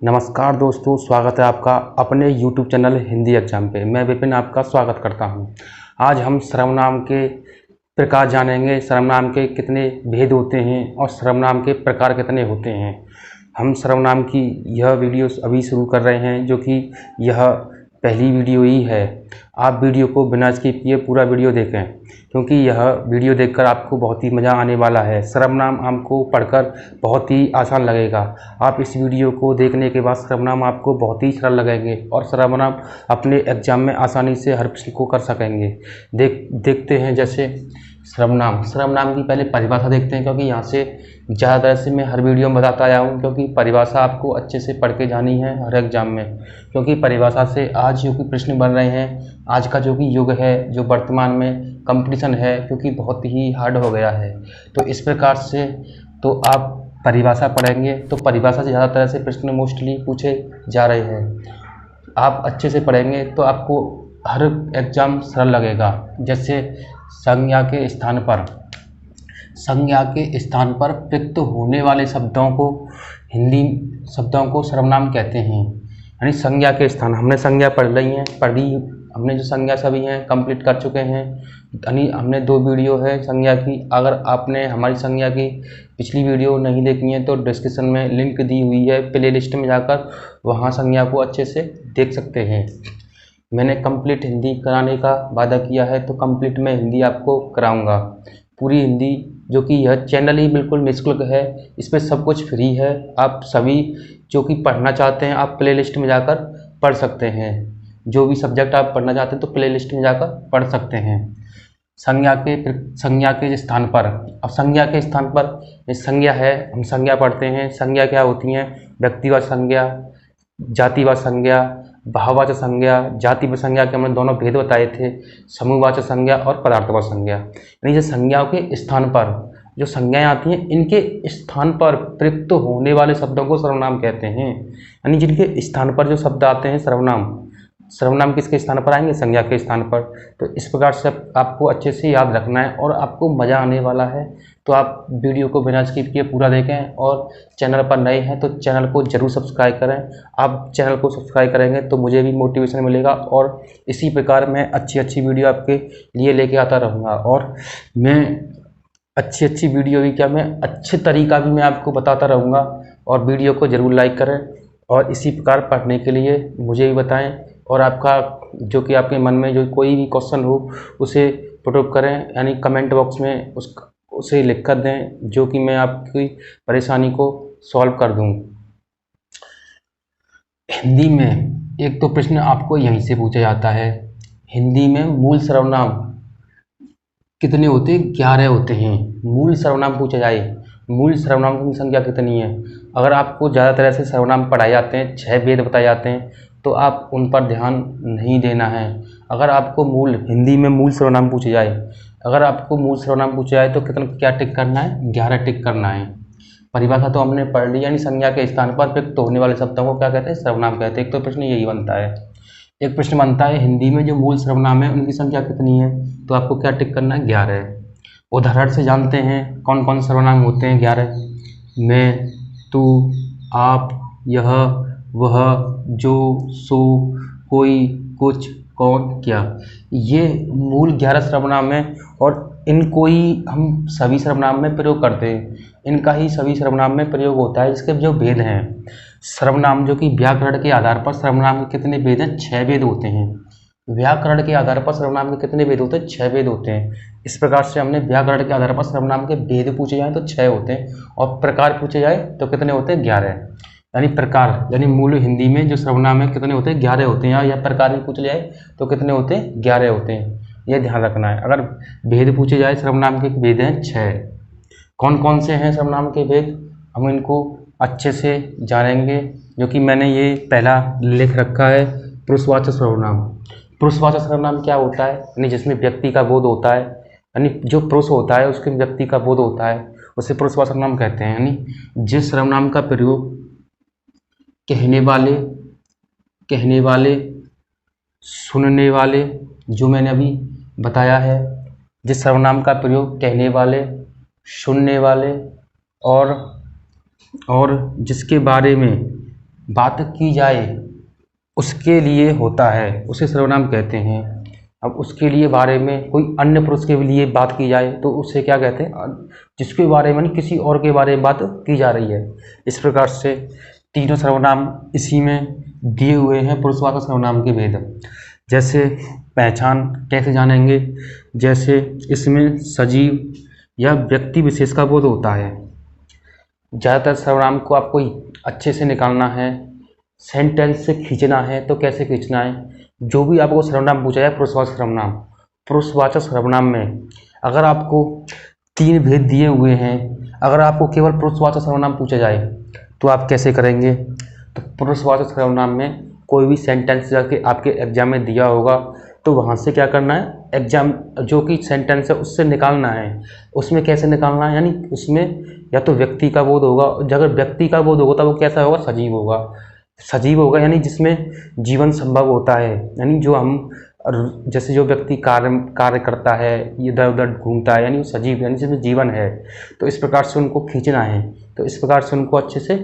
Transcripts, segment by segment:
नमस्कार दोस्तों, स्वागत है आपका अपने YouTube चैनल हिंदी एग्जाम पे। मैं विपिन आपका स्वागत करता हूं। आज हम सर्वनाम के प्रकार जानेंगे। सर्वनाम के कितने भेद होते हैं और सर्वनाम के प्रकार कितने होते हैं। हम सर्वनाम की यह वीडियो अभी शुरू कर रहे हैं, जो कि यह पहली वीडियो ही है। आप वीडियो को बिना स्किप किए पूरा वीडियो देखें, क्योंकि यह वीडियो देखकर आपको बहुत ही मज़ा आने वाला है। सर्वनाम आपको पढ़कर बहुत ही आसान लगेगा। आप इस वीडियो को देखने के बाद सर्वनाम आपको बहुत ही सरल लगेंगे और सर्वनाम अपने एग्जाम में आसानी से हर प्रश्न को कर सकेंगे। देखते हैं जैसे सर्वनाम की पहले परिभाषा देखते हैं, क्योंकि यहाँ से ज़्यादातर से मैं हर वीडियो में बताता आया हूँ, क्योंकि परिभाषा आपको अच्छे से पढ़ के जानी है हर एग्जाम में। क्योंकि परिभाषा से आज जो कि प्रश्न बन रहे हैं, आज का जो कि युग है, जो वर्तमान में कंपटीशन है, क्योंकि बहुत ही हार्ड हो गया है। तो इस प्रकार से तो आप परिभाषा पढ़ेंगे तो परिभाषा से ज़्यादा तरह से प्रश्न मोस्टली पूछे जा रहे हैं। आप अच्छे से पढ़ेंगे तो आपको हर एग्जाम सरल लगेगा। जैसे संज्ञा के स्थान पर प्रयुक्त होने वाले शब्दों को हिंदी शब्दों को सर्वनाम कहते हैं। यानी संज्ञा के स्थान, हमने संज्ञा पढ़ी हमने जो संज्ञा सभी हैं कंप्लीट कर चुके हैं। यानी हमने 2 वीडियो है संज्ञा की। अगर आपने हमारी संज्ञा की पिछली वीडियो नहीं देखी है तो डिस्क्रिप्शन में लिंक दी हुई है, प्ले लिस्ट में जाकर वहाँ संज्ञा को अच्छे से देख सकते हैं। मैंने कंप्लीट हिंदी कराने का वादा किया है, तो कंप्लीट मैं हिंदी आपको कराऊंगा, पूरी हिंदी। जो कि यह चैनल ही बिल्कुल निःशुल्क है, इस पर सब कुछ फ्री है। आप सभी जो कि पढ़ना चाहते हैं आप प्ले लिस्ट में जाकर पढ़ सकते हैं। जो भी सब्जेक्ट आप पढ़ना चाहते हैं तो प्ले लिस्ट में जाकर पढ़ सकते हैं। संज्ञा के स्थान पर, अब संज्ञा के स्थान पर संज्ञा है, हम संज्ञा पढ़ते हैं। संज्ञा क्या होती हैं? व्यक्तिवाचक संज्ञा, जातिवाचक संज्ञा, भाववाचक संज्ञा। जातिवाचक संज्ञा के हमने दोनों भेद बताए थे, समूहवाचक संज्ञा और पदार्थवाचक संज्ञा। यानी जो संज्ञाओं के स्थान पर जो संज्ञाएं आती हैं, इनके स्थान पर प्रयुक्त होने वाले शब्दों को सर्वनाम कहते हैं। यानी जिनके स्थान पर जो शब्द आते हैं सर्वनाम किसके स्थान पर आएंगे? संज्ञा के स्थान पर। तो इस प्रकार से आपको अच्छे से याद रखना है और आपको मज़ा आने वाला है। तो आप वीडियो को बिना स्किप किए पूरा देखें और चैनल पर नए हैं तो चैनल को ज़रूर सब्सक्राइब करें। आप चैनल को सब्सक्राइब करेंगे तो मुझे भी मोटिवेशन मिलेगा और इसी प्रकार मैं अच्छी वीडियो आपके लिए लेके आता रहूँगा। और मैं अच्छी वीडियो भी क्या, मैं अच्छे तरीका भी मैं आपको बताता रहूँगा। और वीडियो को ज़रूर लाइक करें और इसी प्रकार पढ़ने के लिए मुझे भी बताएं। और आपका जो कि आपके मन में जो कोई भी क्वेश्चन हो उसे पुटअप करें, यानी कमेंट बॉक्स में उसे लिख कर दें, जो कि मैं आपकी परेशानी को सॉल्व कर दूं। हिंदी में एक तो प्रश्न आपको यहीं से पूछा जाता है, हिंदी में मूल सर्वनाम कितने होते हैं? 11 होते हैं। मूल सर्वनाम पूछा जाए, मूल सर्वनाम की संख्या कितनी है? अगर आपको ज़्यादा तरह से सर्वनाम पढ़ाए जाते हैं, 6 भेद बताए जाते हैं, तो आप उन पर ध्यान नहीं देना है। अगर आपको हिंदी में मूल सर्वनाम पूछे जाए, तो क्या टिक करना है? 11 टिक करना है। परिभाषा तो हमने पढ़ ली, यानी संज्ञा के स्थान पर प्रयुक्त होने वाले शब्दों को क्या कहते हैं? सर्वनाम कहते हैं। एक तो प्रश्न यही बनता है। एक प्रश्न बनता है हिंदी में जो मूल सर्वनाम है उनकी संख्या कितनी है? तो आपको क्या टिक करना है? 11। उदाहरण से जानते हैं कौन कौन सर्वनाम होते हैं 11। मैं, तू, आप, यह, वह, जो, सो, कोई, कुछ, कौन, क्या। ये मूल 11 सर्वनाम है और इनको ही हम सभी सर्वनाम में प्रयोग करते हैं। इनका ही सभी सर्वनाम में प्रयोग होता है। इसके जो भेद हैं सर्वनाम, जो कि व्याकरण के आधार पर सर्वनाम के कितने भेद हैं? 6 भेद होते हैं। व्याकरण के आधार पर सर्वनाम के कितने भेद होते हैं? 6 भेद होते हैं। इस प्रकार से हमने व्याकरण के आधार पर सर्वनाम के भेद पूछे जाए तो 6 होते हैं और प्रकार पूछे जाए तो कितने होते हैं? 11। यानी प्रकार, यानी मूल हिंदी में जो सर्वनाम है कितने होते हैं? 11 होते हैं। या प्रकार भी पूछे जाए तो कितने होते हैं? 11 होते हैं। यह ध्यान रखना है। अगर भेद पूछे जाए सर्वनाम के भेद हैं 6। कौन कौन से हैं सर्वनाम के भेद? हम इनको अच्छे से जानेंगे, जो कि मैंने ये पहला लिख रखा है। पुरुषवाचक सर्वनाम। पुरुषवाचक सर्वनाम क्या होता है? यानी जिसमें व्यक्ति का बोध होता है, यानी जो पुरुष होता है उसके व्यक्ति का बोध होता है, उसे पुरुषवाचक सर्वनाम कहते हैं। यानी जिस सर्वनाम का प्रयोग कहने वाले, सुनने वाले, जो मैंने अभी बताया है, जिस सर्वनाम का प्रयोग कहने वाले, सुनने वाले और जिसके बारे में बात की जाए उसके लिए होता है, उसे सर्वनाम कहते हैं। अब उसके लिए बारे में कोई अन्य पुरुष के लिए बात की जाए तो उसे क्या कहते हैं, जिसके बारे में किसी और के बारे में बात की जा रही है। इस प्रकार से तीनों सर्वनाम इसी में दिए हुए हैं पुरुषवाचक सर्वनाम के भेद। जैसे पहचान कैसे जानेंगे, जैसे इसमें सजीव या व्यक्ति विशेष का बोध होता है। ज़्यादातर सर्वनाम को आपको अच्छे से निकालना है, सेंटेंस से खींचना है तो कैसे खींचना है। जो भी आपको सर्वनाम पूछा जाए पुरुषवाचक सर्वनाम, पुरुषवाचक सर्वनाम में अगर आपको 3 भेद दिए हुए हैं, अगर आपको केवल पुरुषवाचक सर्वनाम पूछा जाए तो आप कैसे करेंगे। तो पुरुषवाचक सर्वनाम में कोई भी सेंटेंस जाके आपके एग्जाम में दिया होगा तो वहाँ से क्या करना है, एग्जाम जो कि सेंटेंस है उससे निकालना है। उसमें कैसे निकालना है, यानी उसमें या तो व्यक्ति का बोध होगा, अगर व्यक्ति का बोध होगा तो वो कैसा होगा, सजीव होगा। सजीव होगा यानी जिसमें जीवन संभव होता है, यानी जो हम जैसे जो व्यक्ति कार्य करता है, इधर उधर घूमता है, यानी वो सजीव यानी जिसमें जीवन है। तो इस प्रकार से उनको खींचना है, तो इस प्रकार से उनको अच्छे से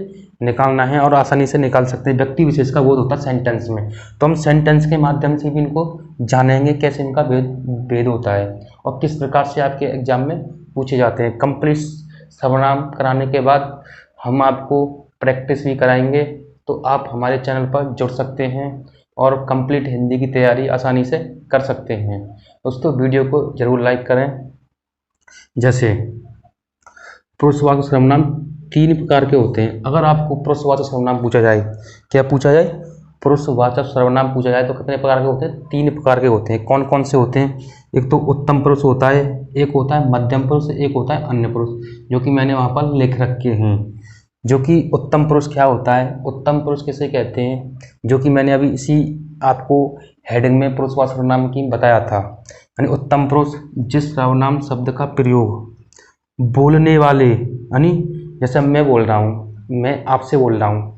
निकालना है और आसानी से निकाल सकते हैं। व्यक्ति विशेष का बोध होता है सेंटेंस में, तो हम सेंटेंस के माध्यम से भी इनको जानेंगे कैसे इनका भेद होता है और किस प्रकार से आपके एग्जाम में पूछे जाते हैं। कंप्लीट सर्वनाम कराने के बाद हम आपको प्रैक्टिस भी कराएंगे, तो आप हमारे चैनल पर जुड़ सकते हैं और कंप्लीट हिंदी की तैयारी आसानी से कर सकते हैं। दोस्तों वीडियो को ज़रूर लाइक करें। जैसे पुरुषवाचक सर्वनाम 3 प्रकार के होते हैं। अगर आपको पुरुषवाचक सर्वनाम पूछा जाए, क्या पूछा जाए, पुरुषवाचक सर्वनाम पूछा जाए तो कितने प्रकार के होते हैं, 3 प्रकार के होते हैं। कौन कौन से होते हैं, एक तो उत्तम पुरुष होता है, एक होता है मध्यम पुरुष, एक होता है अन्य पुरुष, जो कि मैंने वहाँ पर लिख रखे हैं। जो कि उत्तम पुरुष क्या होता है, उत्तम पुरुष किसे कहते हैं, जो कि मैंने अभी इसी आपको हेडिंग में पुरुषवाचक सर्वनाम की बताया था। यानी उत्तम पुरुष जिस सर्वनाम शब्द का प्रयोग बोलने वाले, यानी जैसे मैं बोल रहा हूँ, मैं आपसे बोल रहा हूँ,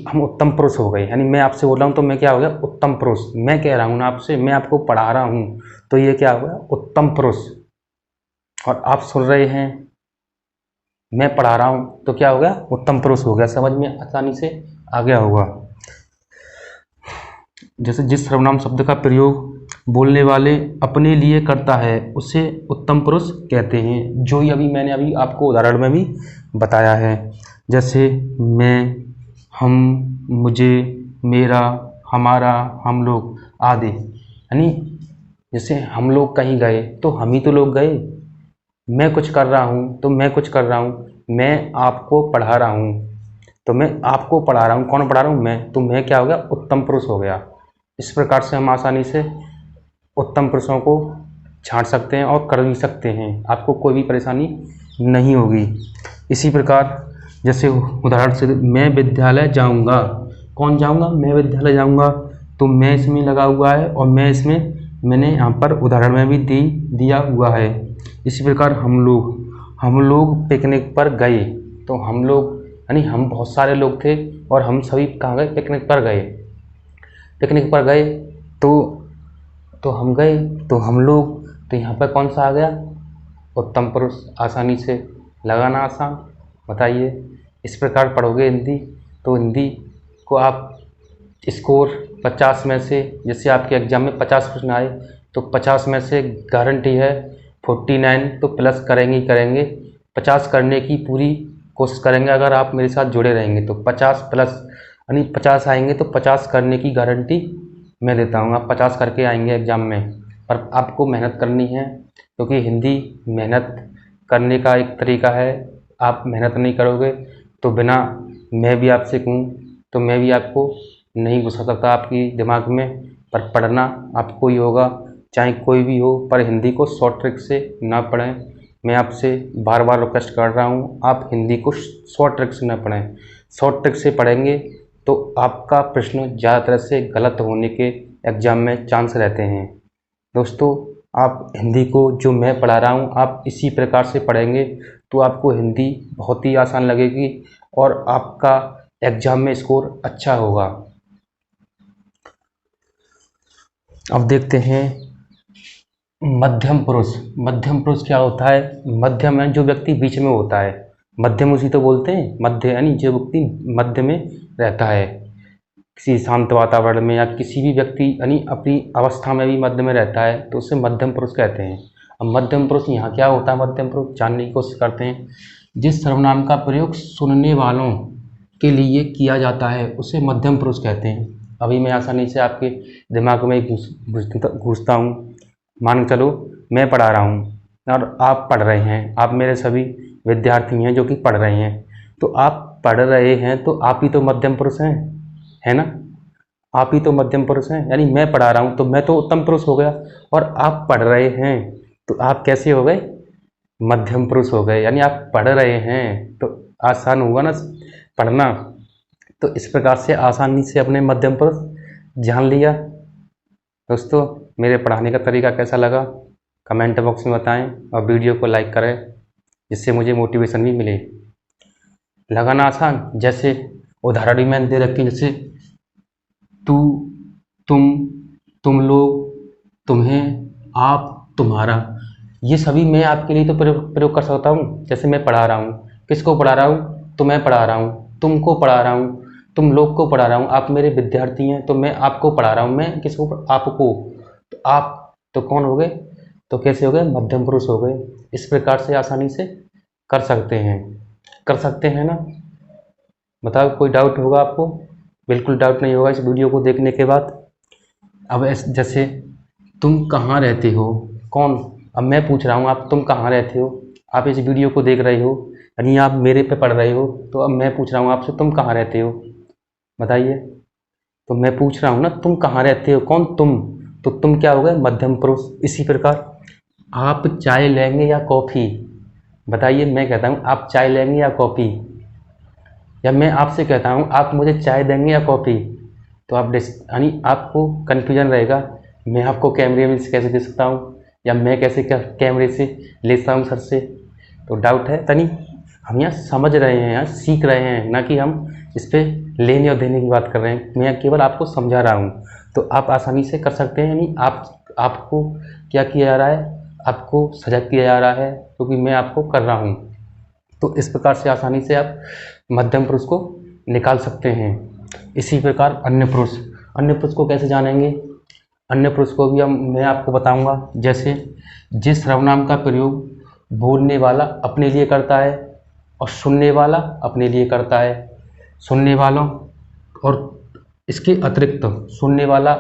हम उत्तम पुरुष हो गए। यानी मैं आपसे बोल रहा हूँ तो मैं क्या हो गया, उत्तम पुरुष। मैं कह रहा हूँ ना आपसे, मैं आपको पढ़ा रहा हूँ तो ये क्या हो गया, उत्तम पुरुष। और आप सुन रहे हैं, मैं पढ़ा रहा हूँ तो क्या हो गया, उत्तम पुरुष हो गया। समझ में आसानी से आ गया होगा। जैसे जिस सर्वनाम शब्द का प्रयोग बोलने वाले अपने लिए करता है उसे उत्तम पुरुष कहते हैं, जो ही मैंने अभी आपको उदाहरण में भी बताया है। जैसे मैं, हम, मुझे, मेरा, हमारा, हम लोग आदि। यानी जैसे हम लोग कहीं गए तो हम ही तो लोग गए। मैं कुछ कर रहा हूँ तो मैं कुछ कर रहा हूँ। मैं आपको पढ़ा रहा हूँ तो मैं आपको पढ़ा रहा हूँ। कौन पढ़ा रहा हूँ, मैं। तो मैं क्या हो गया, उत्तम पुरुष हो गया। इस प्रकार से हम आसानी से उत्तम पुरुषों को छांट सकते हैं और कर भी सकते हैं, आपको कोई भी परेशानी नहीं होगी। इसी प्रकार जैसे उदाहरण से, मैं विद्यालय जाऊंगा, कौन जाऊंगा, मैं विद्यालय जाऊंगा, तो मैं इसमें लगा हुआ है और मैं इसमें मैंने यहाँ पर उदाहरण में भी दिया हुआ है। इसी प्रकार हम लोग पिकनिक पर गए, तो हम लोग यानी हम बहुत सारे लोग थे और हम सभी कहाँ गए, पिकनिक पर गए। पिकनिक पर गए तो हम गए, तो हम लोग, तो यहाँ पर कौन सा आ गया, उत्तम पुरुष। आसानी से लगाना आसान, बताइए। इस प्रकार पढ़ोगे हिंदी तो हिंदी को आप स्कोर 50 में से, जैसे आपके एग्जाम में 50 प्रश्न आए तो 50 में से गारंटी है 49 तो प्लस करेंगे ही करेंगे। 50 करने की पूरी कोशिश करेंगे अगर आप मेरे साथ जुड़े रहेंगे। तो 50 प्लस यानी 50 आएंगे तो 50 करने की गारंटी मैं देता हूँ। आप 50 करके आएंगे एग्ज़ाम में, पर आपको मेहनत करनी है, क्योंकि हिंदी मेहनत करने का एक तरीका है। आप मेहनत नहीं करोगे तो बिना मैं भी आपसे कहूँ तो मैं भी आपको नहीं घुसा सकता आपकी दिमाग में, पर पढ़ना आपको ही होगा, चाहे कोई भी हो। पर हिंदी को शॉर्ट ट्रिक से ना पढ़ें, मैं आपसे बार बार रिक्वेस्ट कर रहा हूँ, आप हिंदी को शॉर्ट ट्रिक से ना पढ़ें। शॉर्ट ट्रिक से पढ़ेंगे तो आपका प्रश्न ज़्यादातर से गलत होने के एग्ज़ाम में चांस रहते हैं। दोस्तों आप हिंदी को जो मैं पढ़ा रहा हूँ आप इसी प्रकार से पढ़ेंगे तो आपको हिंदी बहुत ही आसान लगेगी और आपका एग्ज़ाम में स्कोर अच्छा होगा। अब देखते हैं मध्यम पुरुष। मध्यम पुरुष क्या होता है, मध्यम है जो व्यक्ति बीच में होता है। मध्यम उसी तो बोलते हैं, मध्य यानी जो व्यक्ति मध्य में रहता है, किसी शांत वातावरण में या किसी भी व्यक्ति यानी अपनी अवस्था में भी मध्य में रहता है तो उसे मध्यम पुरुष कहते हैं। अब मध्यम पुरुष यहाँ क्या होता है, मध्यम पुरुष जानने की कोशिश करते हैं। जिस सर्वनाम का प्रयोग सुनने वालों के लिए किया जाता है उसे मध्यम पुरुष कहते हैं। अभी मैं आसानी से आपके दिमाग में घुसता हूँ। मान के चलो मैं पढ़ा रहा हूँ और आप पढ़ रहे हैं, आप मेरे सभी विद्यार्थी हैं जो कि पढ़ रहे हैं। तो आप पढ़ रहे हैं तो आप ही तो मध्यम पुरुष हैं, है ना। आप ही तो मध्यम पुरुष हैं, यानी मैं पढ़ा रहा हूँ तो मैं तो उत्तम पुरुष हो गया, और आप पढ़ रहे हैं तो आप कैसे हो गए, मध्यम पुरुष हो गए। यानी आप पढ़ रहे हैं तो आसान हुआ ना पढ़ना। तो इस प्रकार से आसानी से अपने मध्यम पुरुष जान लिया। दोस्तों मेरे पढ़ाने का तरीका कैसा लगा कमेंट बॉक्स में बताएं और वीडियो को लाइक करें, जिससे मुझे मोटिवेशन भी मिले। लगा ना आसान। जैसे उदाहरण भी मैंने दे रखी, जैसे तू, तुम लोग, तुम्हें, आप, तुम्हारा, ये सभी मैं आपके लिए तो प्रयोग कर सकता हूँ। जैसे मैं पढ़ा रहा हूँ, किसको पढ़ा रहा हूँ, तो मैं पढ़ा रहा हूँ, तुमको पढ़ा रहा हूँ, तुम लोग को पढ़ा रहा हूँ, आप मेरे विद्यार्थी हैं तो मैं आपको पढ़ा रहा हूँ, मैं किसको, आपको। तो आप तो कौन हो गए, तो कैसे हो गए, मध्यम पुरुष हो गए। इस प्रकार से आसानी से कर सकते हैं ना। बताओ कोई डाउट होगा आपको? बिल्कुल डाउट नहीं होगा इस वीडियो को देखने के बाद। अब जैसे तुम कहाँ रहते हो, कौन, अब मैं पूछ रहा हूँ आप तुम कहाँ रहते हो, आप इस वीडियो को देख रहे हो यानी आप मेरे पे पढ़ रहे हो, तो अब मैं पूछ रहा हूँ आपसे तुम कहाँ रहते हो, बताइए। तो मैं पूछ रहा हूँ ना तुम कहाँ रहते हो, कौन, तुम, तो तुम क्या हो गए, मध्यम पुरुष। इसी प्रकार आप चाय लेंगे या कॉफ़ी, बताइए। मैं कहता हूँ आप चाय लेंगे या कॉफ़ी, या मैं आपसे कहता हूँ आप मुझे चाय देंगे या कॉफ़ी, तो आप यानी आपको कन्फ्यूजन रहेगा, मैं आपको कैमरे में कैसे दे सकता हूँ या मैं कैसे कैमरे से लेता हूँ सर से, तो डाउट है तनी। हम यहाँ समझ रहे हैं, यहाँ सीख रहे हैं, ना कि हम इस पर लेने और देने की बात कर रहे हैं। मैं केवल आपको समझा रहा हूँ, तो आप आसानी से कर सकते हैं। यानी आपको क्या किया जा रहा है, आपको सजग किया जा रहा है, क्योंकि मैं आपको कर रहा हूँ। तो इस प्रकार से आसानी से आप मध्यम पुरुष को निकाल सकते हैं। इसी प्रकार अन्य पुरुष को कैसे जानेंगे, अन्य पुरुष को भी मैं आपको बताऊंगा। जैसे जिस सर्वनाम का प्रयोग बोलने वाला अपने लिए करता है और सुनने वाला अपने लिए करता है, सुनने वालों और इसके अतिरिक्त सुनने वाला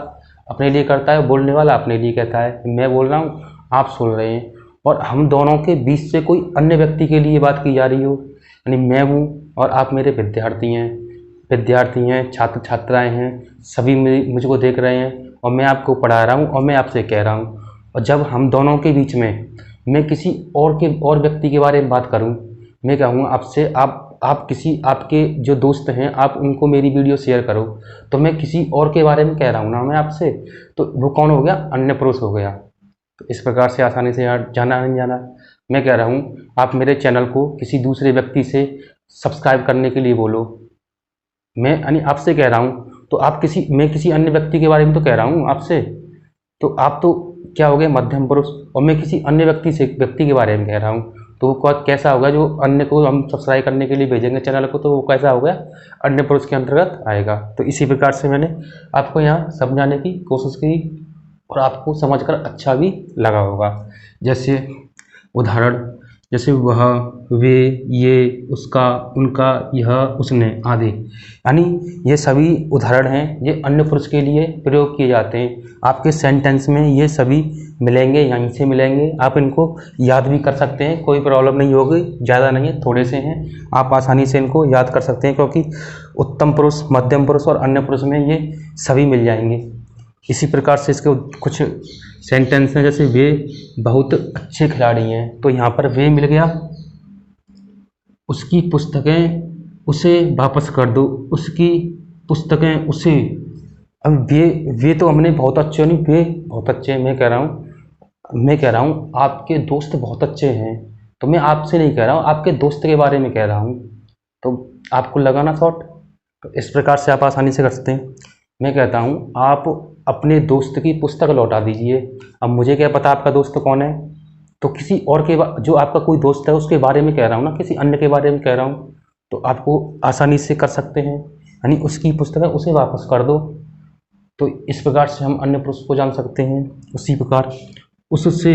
अपने लिए करता है, बोलने वाला अपने लिए कहता है। मैं बोल रहा हूँ, आप सुन रहे हैं, और हम दोनों के बीच से कोई अन्य व्यक्ति के लिए बात की जा रही हो, यानी मैं हूँ और आप मेरे विद्यार्थी हैं, छात्र छात्राएं हैं, सभी मुझको देख रहे हैं और मैं आपको पढ़ा रहा हूँ और मैं आपसे कह रहा हूँ। और जब हम दोनों के बीच में मैं किसी और व्यक्ति के बारे में बात करूँ, मैं कहूँ आपसे, आप किसी आपके जो दोस्त हैं आप उनको मेरी वीडियो शेयर करो, तो मैं किसी और के बारे में कह रहा हूँ ना मैं आपसे, तो वो कौन हो गया, अन्य पुरुष हो गया। तो इस प्रकार से आसानी से यार जाना नहीं जाना। मैं कह रहा हूँ आप मेरे चैनल को किसी दूसरे व्यक्ति से सब्सक्राइब करने के लिए बोलो, मैं यानी आपसे कह रहा हूँ, तो मैं किसी अन्य व्यक्ति के बारे में तो कह रहा हूँ आपसे, तो आप तो क्या हो गए, मध्यम पुरुष। और मैं किसी अन्य व्यक्ति के बारे में कह रहा हूँ, तो वो कैसा होगा, जो अन्य को हम सब्सक्राइब करने के लिए भेजेंगे चैनल को, तो वो कैसा हो गया, अन्य पुरुष के अंतर्गत आएगा। तो इसी प्रकार से मैंने आपको यहाँ समझाने की कोशिश की और आपको समझकर अच्छा भी लगा होगा। जैसे उदाहरण, जैसे वह, वे, ये, उसका, उनका, यह, उसने आदि, यानी ये सभी उदाहरण हैं, ये अन्य पुरुष के लिए प्रयोग किए जाते हैं। आपके सेंटेंस में ये सभी मिलेंगे, यहीं से मिलेंगे, आप इनको याद भी कर सकते हैं, कोई प्रॉब्लम नहीं होगी, ज़्यादा नहीं है, थोड़े से हैं, आप आसानी से इनको याद कर सकते हैं, क्योंकि उत्तम पुरुष, मध्यम पुरुष और अन्य पुरुष में ये सभी मिल जाएंगे। इसी प्रकार से इसके कुछ सेंटेंस हैं, जैसे वे बहुत अच्छे खिलाड़ी हैं, तो यहाँ पर वे मिल गया, उसकी पुस्तकें उसे वापस कर दो, उसकी पुस्तकें उसे। अब वे तो हमने बहुत अच्छे, नहीं, वे बहुत अच्छे, मैं कह रहा हूँ आपके दोस्त बहुत अच्छे हैं, तो मैं आपसे नहीं कह रहा हूँ, आपके दोस्त के बारे में कह रहा हूँ। तो आपको लगा ना शॉर्ट, तो इस प्रकार से आप आसानी से कर सकते हैं। मैं कहता हूँ आप अपने दोस्त की पुस्तक लौटा दीजिए। अब मुझे क्या पता आपका दोस्त कौन है, तो किसी और के जो आपका कोई दोस्त है उसके बारे में कह रहा हूँ ना, किसी अन्य के बारे में कह रहा हूँ, तो आपको आसानी से कर सकते हैं। यानी उसकी पुस्तक है उसे वापस कर दो। तो इस प्रकार से हम अन्य पुरुष को जान सकते हैं। उसी प्रकार उससे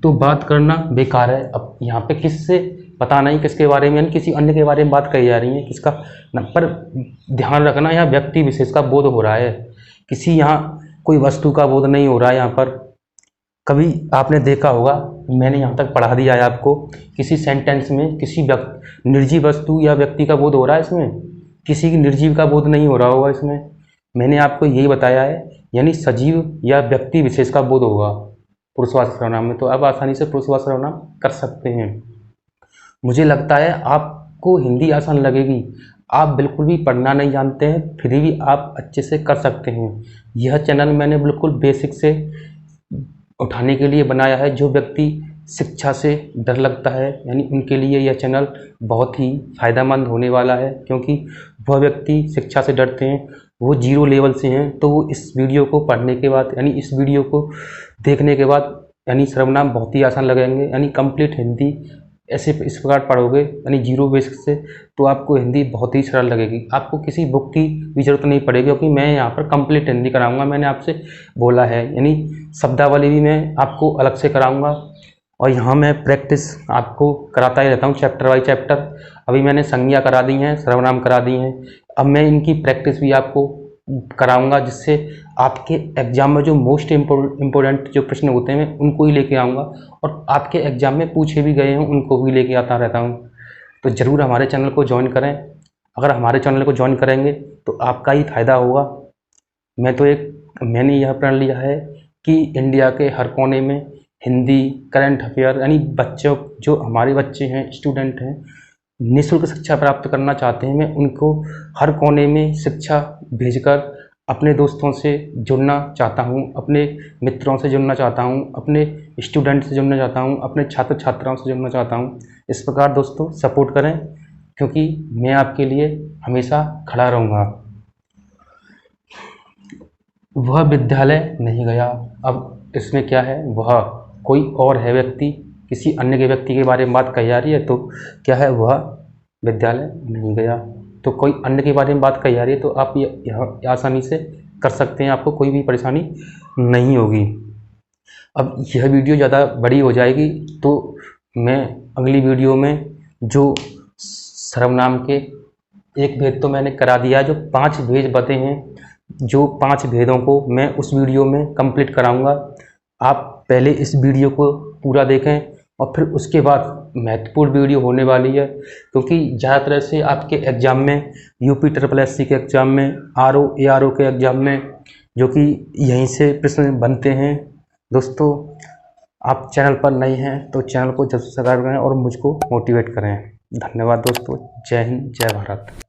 तो बात करना बेकार है। अब यहाँ पे किससे पता नहीं किसके बारे में, यानी किसी अन्य के बारे में बात कही जा रही है, किसका न, पर ध्यान रखना यहाँ व्यक्ति विशेष का बोध हो रहा है, किसी यहाँ कोई वस्तु का बोध नहीं हो रहा है। यहाँ पर कभी आपने देखा होगा, मैंने यहाँ तक पढ़ा दिया है आपको, किसी सेंटेंस में किसी निर्जीव वस्तु या व्यक्ति का बोध हो रहा है, इसमें किसी की निर्जीव का बोध नहीं हो रहा होगा। इसमें मैंने आपको यही बताया है, यानी सजीव या व्यक्ति विशेष का बोध होगा पुरुषवाचक सर्वनाम में। तो आप आसानी से पुरुषवाचक सर्वनाम कर सकते हैं। मुझे लगता है आपको हिंदी आसान लगेगी, आप बिल्कुल भी पढ़ना नहीं जानते हैं फिर भी आप अच्छे से कर सकते हैं। यह चैनल मैंने बिल्कुल बेसिक से उठाने के लिए बनाया है। जो व्यक्ति शिक्षा से डर लगता है, यानी उनके लिए यह चैनल बहुत ही फ़ायदेमंद होने वाला है, क्योंकि वह व्यक्ति शिक्षा से डरते हैं, वो जीरो लेवल से हैं, तो वो इस वीडियो को पढ़ने के बाद, यानी इस वीडियो को देखने के बाद, यानी सर्वनाम बहुत ही आसान लगेंगे। यानी कंप्लीट हिंदी ऐसे इस प्रकार पढ़ोगे, यानी जीरो बेसिक से, तो आपको हिंदी बहुत ही सरल लगेगी। आपको किसी बुक की भी जरूरत नहीं पड़ेगी, क्योंकि मैं यहाँ पर कंप्लीट हिंदी कराऊंगा, मैंने आपसे बोला है। यानी शब्दावली भी मैं आपको अलग से कराऊंगा, और यहाँ मैं प्रैक्टिस आपको कराता ही रहता हूँ चैप्टर बाई चैप्टर। अभी मैंने संज्ञा करा दी हैं, सर्वनाम करा दी हैं, अब मैं इनकी प्रैक्टिस भी आपको कराऊंगा, जिससे आपके एग्जाम में जो मोस्ट इम्पोर्टेंट जो प्रश्न होते हैं मैं उनको ही लेके आऊँगा, और आपके एग्जाम में पूछे भी गए हैं उनको भी लेके आता रहता हूँ। तो ज़रूर हमारे चैनल को ज्वाइन करें। अगर हमारे चैनल को ज्वाइन करेंगे तो आपका ही फ़ायदा होगा। मैंने यह प्रण लिया है कि इंडिया के हर कोने में हिंदी, करंट अफेयर, यानी बच्चों, जो हमारे बच्चे हैं, स्टूडेंट हैं, निःशुल्क शिक्षा प्राप्त करना चाहते हैं, मैं उनको हर कोने में शिक्षा भेजकर अपने दोस्तों से जुड़ना चाहता हूं, अपने मित्रों से जुड़ना चाहता हूं, अपने स्टूडेंट से जुड़ना चाहता हूं, अपने छात्र छात्राओं से जुड़ना चाहता हूं। इस प्रकार दोस्तों सपोर्ट करें, क्योंकि मैं आपके लिए हमेशा खड़ा रहूँगा। वह विद्यालय नहीं गया, अब इसमें क्या है, वह कोई और है व्यक्ति, किसी अन्य के व्यक्ति के बारे में बात कही जा रही है, तो क्या है, वह विद्यालय नहीं गया। तो कोई अन्य के बारे में बात कही जा रही है, तो आप यह आसानी से कर सकते हैं, आपको कोई भी परेशानी नहीं होगी। अब यह वीडियो ज़्यादा बड़ी हो जाएगी, तो मैं अगली वीडियो में जो सर्वनाम के एक भेद तो मैंने करा दिया, जो 5 भेद बते हैं, जो 5 भेदों को मैं उस वीडियो में कंप्लीट कराऊंगा। आप पहले इस वीडियो को पूरा देखें, और फिर उसके बाद महत्वपूर्ण वीडियो होने वाली है, क्योंकि ज़्यादातर से आपके एग्ज़ाम में, यूपी SSS के एग्ज़ाम में, RO ARO के एग्ज़ाम में, जो कि यहीं से प्रश्न बनते हैं। दोस्तों, आप चैनल पर नए हैं तो चैनल को जरूर सब्सक्राइब करें और मुझको मोटिवेट करें। धन्यवाद दोस्तों। जय हिंद, जय भारत।